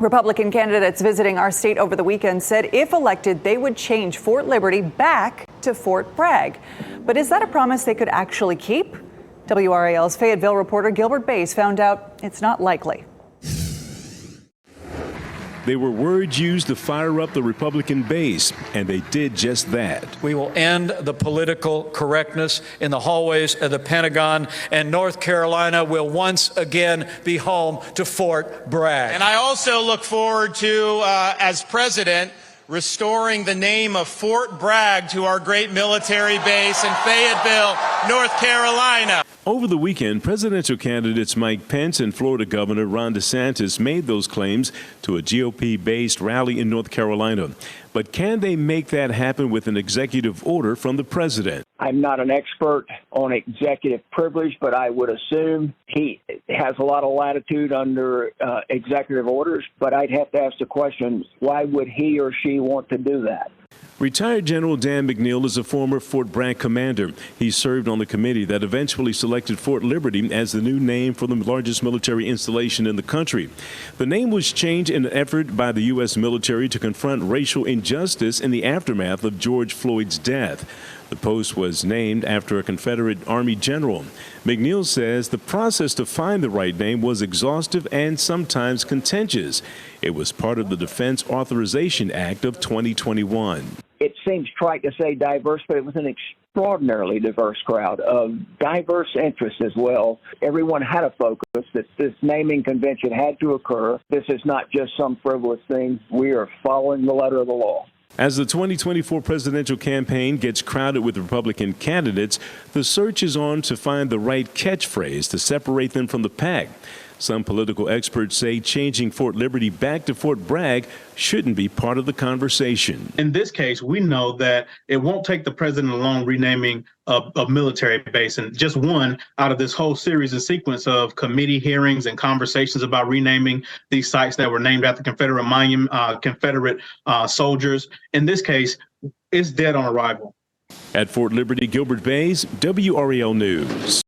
Republican candidates visiting our state over the weekend said if elected, they would change Fort Liberty back to Fort Bragg. But is that a promise they could actually keep? WRAL's Fayetteville reporter Gilbert Bass found out it's not likely. They were words used to fire up the Republican base, and they did just that. We will end the political correctness in the hallways of the Pentagon, and North Carolina will once again be home to Fort Bragg. And I also look forward to, as president, restoring the name of Fort Bragg to our great military base in Fayetteville, North Carolina. Over the weekend, presidential candidates Mike Pence and Florida Governor Ron DeSantis made those claims to a GOP-based rally in North Carolina. But can they make that happen with an executive order from the president? I'm not an expert on executive privilege, but I would assume he has a lot of latitude under executive orders. But I'd have to ask the question, why would he or she want to do that? Retired General Dan McNeil is a former Fort Bragg commander. He served on the committee that eventually selected Fort Liberty as the new name for the largest military installation in the country. The name was changed in an effort by the U.S. military to confront racial injustice in the aftermath of George Floyd's death. The post was named after a Confederate Army general. McNeil says the process to find the right name was exhaustive and sometimes contentious. It was part of the Defense Authorization Act of 2021. It seems trite to say diverse, but it was an extraordinarily diverse crowd of diverse interests as well. Everyone had a focus that this naming convention had to occur. This is not just some frivolous thing. We are following the letter of the law. As the 2024 presidential campaign gets crowded with Republican candidates, the search is on to find the right catchphrase to separate them from the pack. Some political experts say changing Fort Liberty back to Fort Bragg shouldn't be part of the conversation. In this case, we know that it won't take the president alone renaming a military base, and just one out of this whole series and sequence of committee hearings and conversations about renaming these sites that were named after Confederate soldiers. In this case, it's dead on arrival. At Fort Liberty, Gilbert Bass, WRAL News.